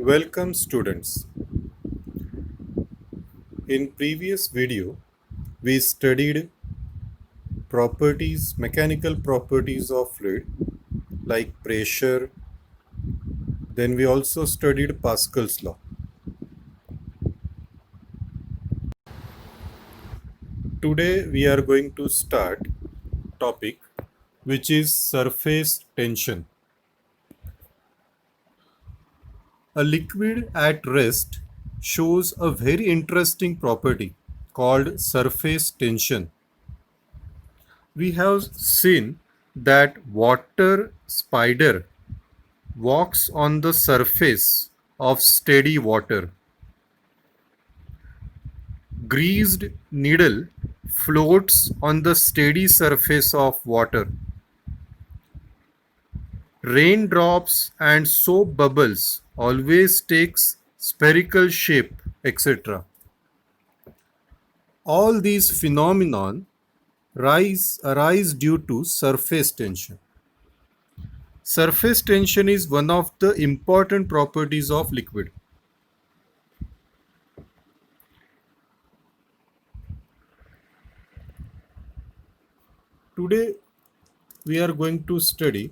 Welcome students. In previous video, we studied mechanical properties of fluid like pressure. Then we also studied Pascal's law. Today we are going to start topic which is surface tension. A liquid at rest shows a very interesting property called surface tension. We have seen that water spider walks on the surface of steady water. Greased needle floats on the steady surface of water. Raindrops and soap bubbles always takes spherical shape, etc. All these phenomenon arise due to surface tension. Surface tension is one of the important properties of liquid. Today we are going to study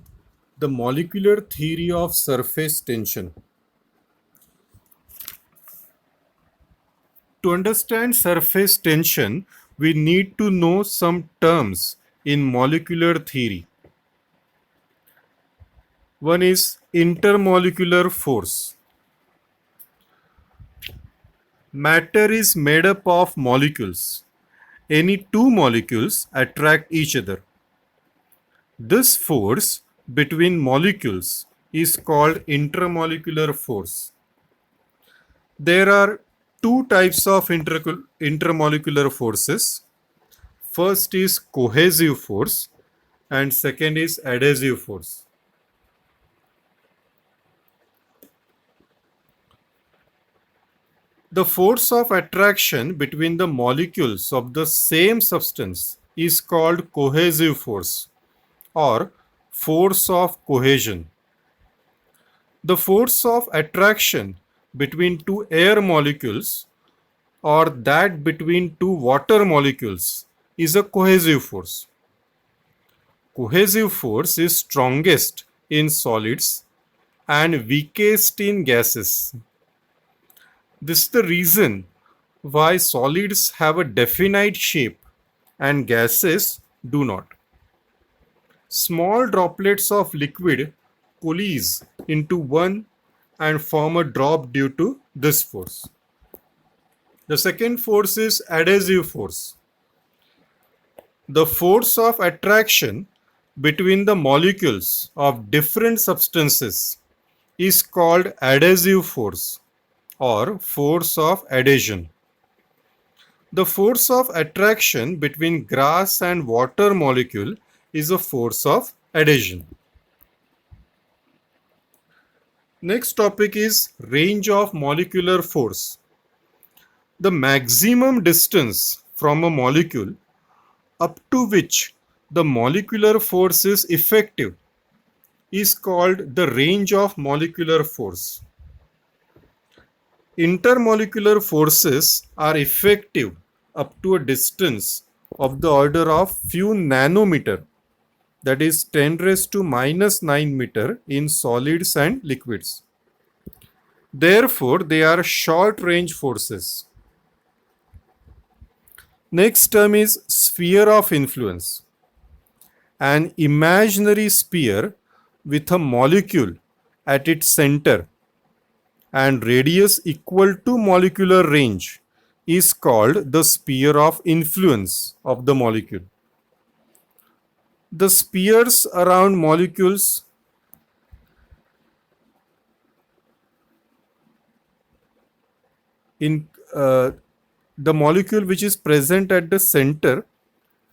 the molecular theory of surface tension. To understand surface tension, we need to know some terms in molecular theory. One is intermolecular force. Matter is made up of molecules. Any two molecules attract each other. This force between molecules is called intermolecular force. There are two types of intermolecular forces. First is cohesive force and second is adhesive force. The force of attraction between the molecules of the same substance is called cohesive force or force of cohesion. The force of attraction between two air molecules or that between two water molecules is a cohesive force. Cohesive force is strongest in solids and weakest in gases. This is the reason why solids have a definite shape and gases do not. Small droplets of liquid coalesce into one and form a drop due to this force. The second force is adhesive force. The force of attraction between the molecules of different substances is called adhesive force or force of adhesion. The force of attraction between grass and water molecule is a force of adhesion. Next topic is range of molecular force. The maximum distance from a molecule up to which the molecular force is effective is called the range of molecular force. Intermolecular forces are effective up to a distance of the order of few nanometer, that is 10 raised to minus 9 meter in solids and liquids. Therefore, they are short range forces. Next term is sphere of influence. An imaginary sphere with a molecule at its center and radius equal to molecular range is called the sphere of influence of the molecule. The spheres around molecules in the molecule which is present at the center,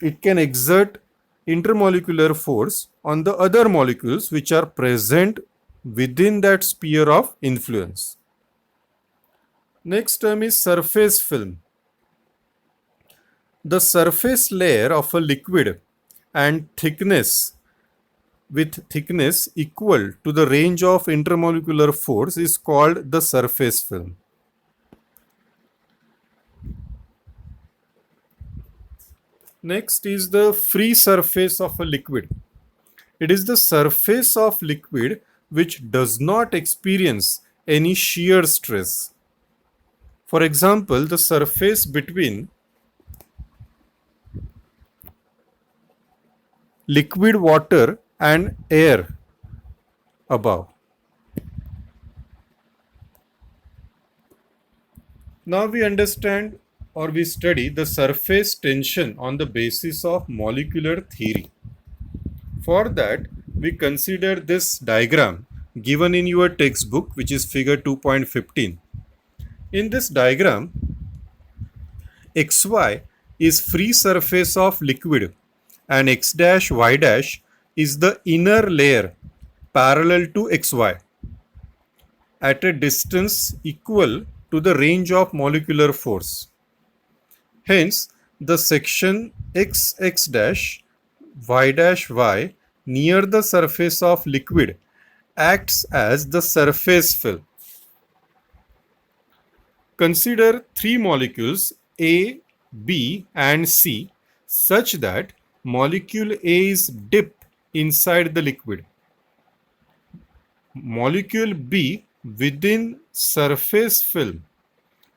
it can exert intermolecular force on the other molecules which are present within that sphere of influence. Next term is surface film. The surface layer of a liquid and thickness with thickness equal to the range of intermolecular force is called the surface film. Next is the free surface of a liquid. It is the surface of liquid which does not experience any shear stress. For example, the surface between liquid water and air above. Now we understand or we study the surface tension on the basis of molecular theory. For that, we consider this diagram given in your textbook, which is figure 2.15. In this diagram, xy is free surface of liquid and x dash y dash is the inner layer parallel to xy at a distance equal to the range of molecular force. Hence, the section x dash y near the surface of liquid acts as the surface film. Consider three molecules A, B and C such that molecule A is dipped inside the liquid. Molecule B within surface film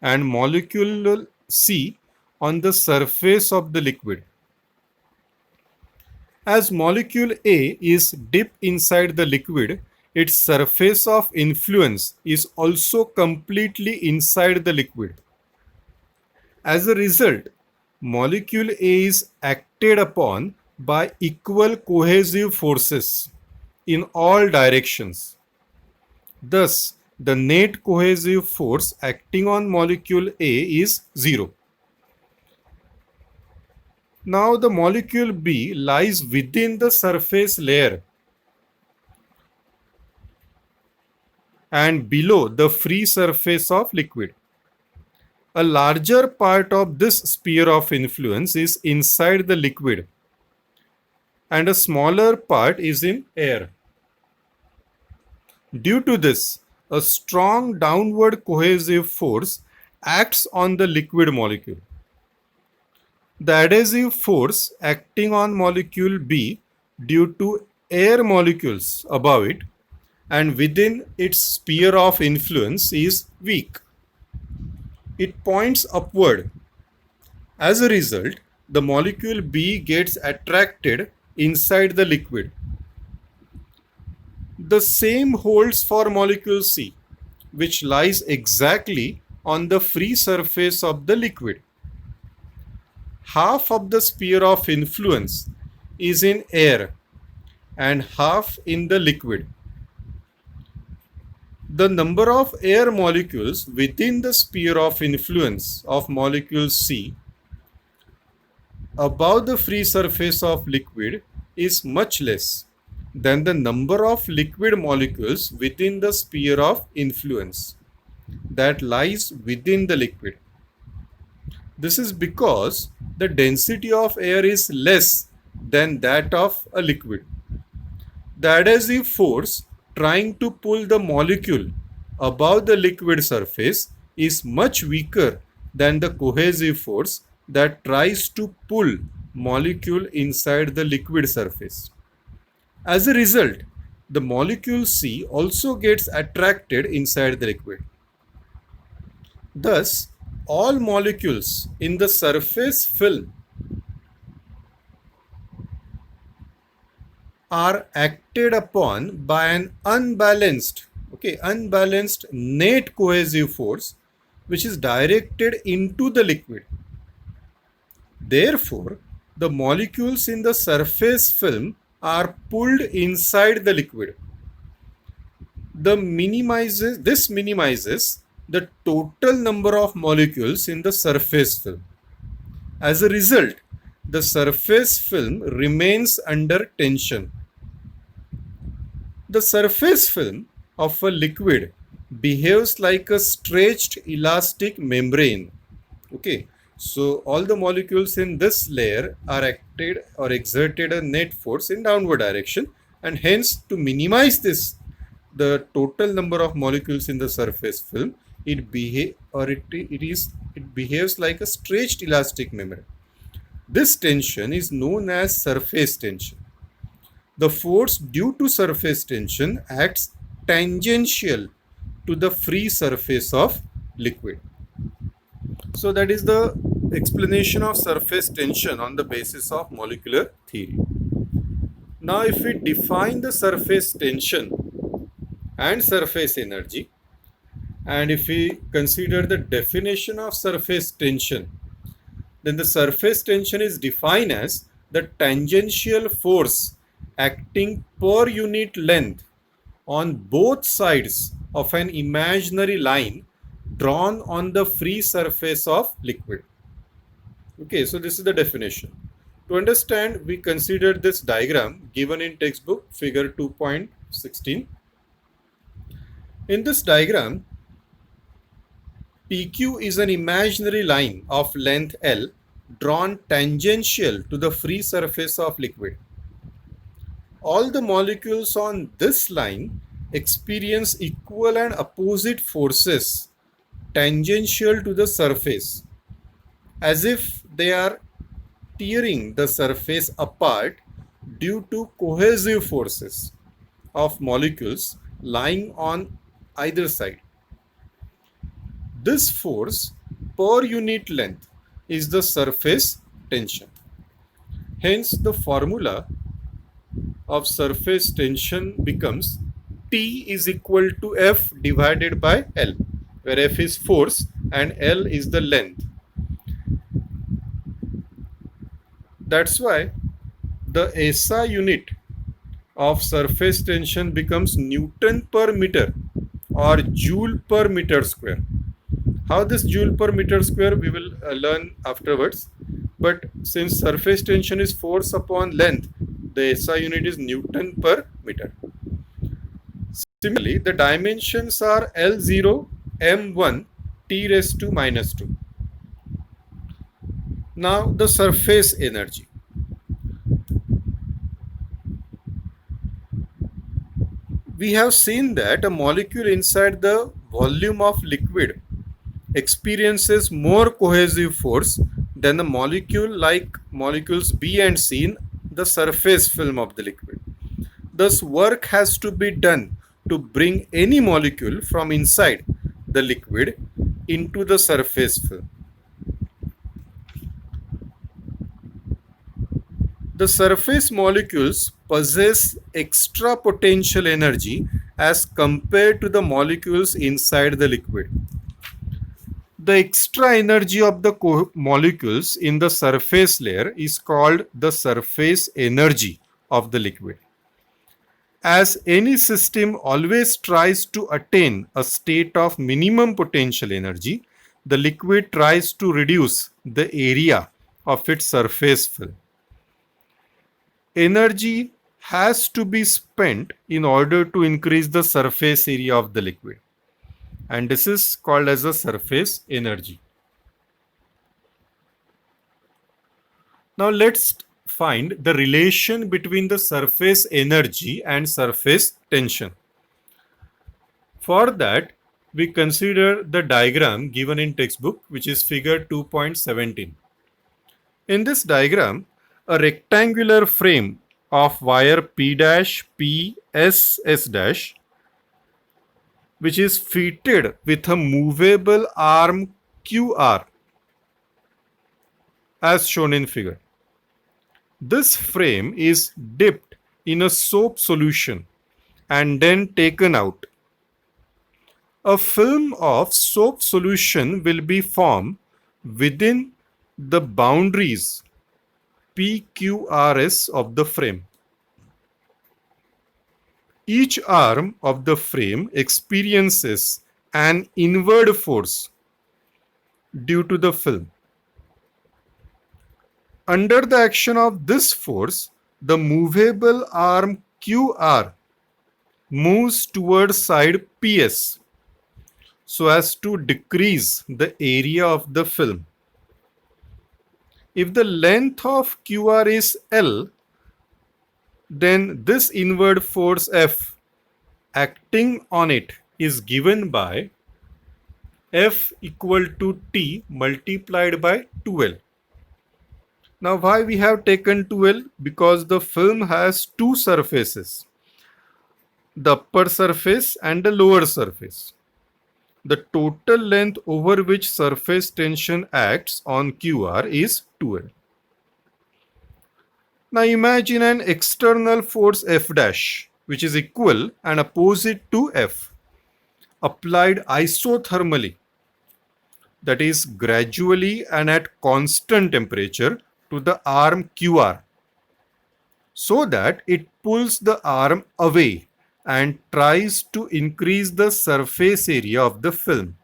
and molecule C on the surface of the liquid. As molecule A is dipped inside the liquid, its surface of influence is also completely inside the liquid. As a result, molecule A is acted upon by equal cohesive forces in all directions. Thus, the net cohesive force acting on molecule A is 0. Now the molecule B lies within the surface layer and below the free surface of liquid. A larger part of this sphere of influence is inside the liquid and a smaller part is in air. Due to this, a strong downward cohesive force acts on the liquid molecule. The adhesive force acting on molecule B due to air molecules above it and within its sphere of influence is weak. It points upward. As a result, the molecule B gets attracted inside the liquid. The same holds for molecule C, which lies exactly on the free surface of the liquid. Half of the sphere of influence is in air and half in the liquid. The number of air molecules within the sphere of influence of molecule C above the free surface of liquid is much less than the number of liquid molecules within the sphere of influence that lies within the liquid. This is because the density of air is less than that of a liquid. The adhesive force trying to pull the molecule above the liquid surface is much weaker than the cohesive force that tries to pull molecule inside the liquid surface. As a result, the molecule C also gets attracted inside the liquid. Thus, all molecules in the surface film are acted upon by an unbalanced net cohesive force which is directed into the liquid. Therefore, the molecules in the surface film are pulled inside the liquid. This minimizes the total number of molecules in the surface film. As a result, the surface film remains under tension. The surface film of a liquid behaves like a stretched elastic membrane. So all the molecules in this layer are acted or exerted a net force in downward direction And hence, to minimize this, the total number of molecules in the surface film, it behaves like a stretched elastic membrane. This tension is known as surface tension. The force due to surface tension acts tangential to the free surface of liquid. So that is the explanation of surface tension on the basis of molecular theory. Now if we define the surface tension and surface energy, and if we consider the definition of surface tension, then the surface tension is defined as the tangential force acting per unit length on both sides of an imaginary line drawn on the free surface of liquid. Okay, so this is the definition. To understand, we consider this diagram given in textbook figure 2.16. In this diagram, PQ is an imaginary line of length L drawn tangential to the free surface of liquid. All the molecules on this line experience equal and opposite forces tangential to the surface, as if they are tearing the surface apart due to cohesive forces of molecules lying on either side. This force per unit length is the surface tension. Hence, the formula of surface tension becomes T is equal to F divided by L, where F is force and L is the length. That's why the SI unit of surface tension becomes Newton per meter or Joule per meter square. How this Joule per meter square we will learn afterwards. But since surface tension is force upon length, the SI unit is Newton per meter. Similarly, the dimensions are L0, M1, T raised to minus 2. Now the surface energy. We have seen that a molecule inside the volume of liquid experiences more cohesive force than the molecule like molecules B and C in the surface film of the liquid. Thus, work has to be done to bring any molecule from inside the liquid into the surface film. The surface molecules possess extra potential energy as compared to the molecules inside the liquid. The extra energy of the molecules in the surface layer is called the surface energy of the liquid. As any system always tries to attain a state of minimum potential energy, the liquid tries to reduce the area of its surface film. Energy has to be spent in order to increase the surface area of the liquid, and this is called as a surface energy. Now let's find the relation between the surface energy and surface tension. For that, we consider the diagram given in textbook, which is figure 2.17. In this diagram, a rectangular frame of wire P dash, P, S, S dash, which is fitted with a movable arm QR, as shown in figure. This frame is dipped in a soap solution and then taken out. A film of soap solution will be formed within the boundaries PQRS of the frame. Each arm of the frame experiences an inward force due to the film. Under the action of this force, the movable arm QR moves towards side PS so as to decrease the area of the film. If the length of QR is L, then this inward force F acting on it is given by F equal to T multiplied by 2L. Now why we have taken 2L? Because the film has two surfaces, the upper surface and the lower surface. The total length over which surface tension acts on QR is 2L. Now imagine an external force F dash, which is equal and opposite to F, applied isothermally, that is gradually and at constant temperature, to the arm QR, so that it pulls the arm away and tries to increase the surface area of the film.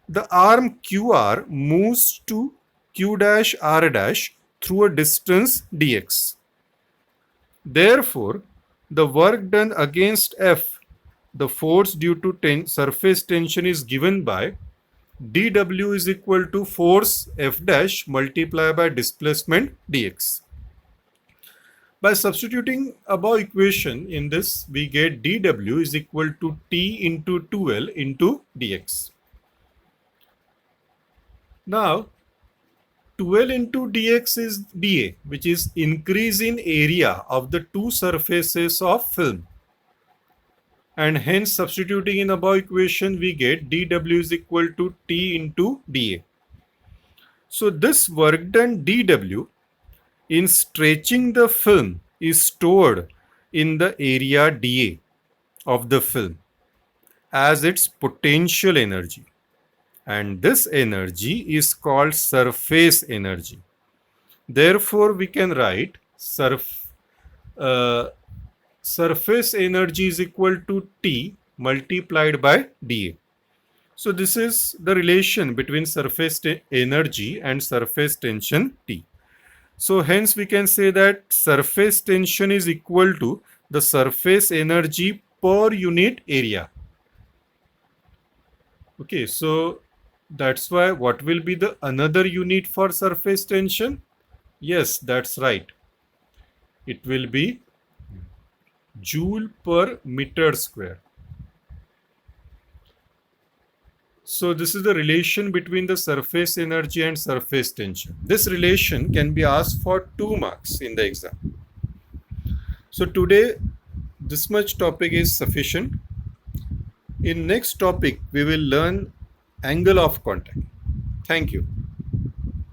The arm QR moves to Q dash R dash through a distance dx. Therefore, the work done against F, the force due to surface tension, is given by dW is equal to force F dash multiplied by displacement dx. By substituting above equation in this, we get dW is equal to T into 2L into dx. Now, 2L into dx is dA, which is increase in area of the two surfaces of film. And hence substituting in above equation, we get dW is equal to T into dA. So this work done dW in stretching the film is stored in the area dA of the film as its potential energy. And this energy is called surface energy. Therefore, we can write surface energy is equal to T multiplied by dA. So this is the relation between surface energy and surface tension T. So hence we can say that surface tension is equal to the surface energy per unit area. Okay, so that's why what will be the another unit for surface tension? Yes, that's right. It will be joule per meter square. So this is the relation between the surface energy and surface tension. This relation can be asked for 2 marks in the exam. So today this much topic is sufficient. In next topic we will learn angle of contact. Thank you.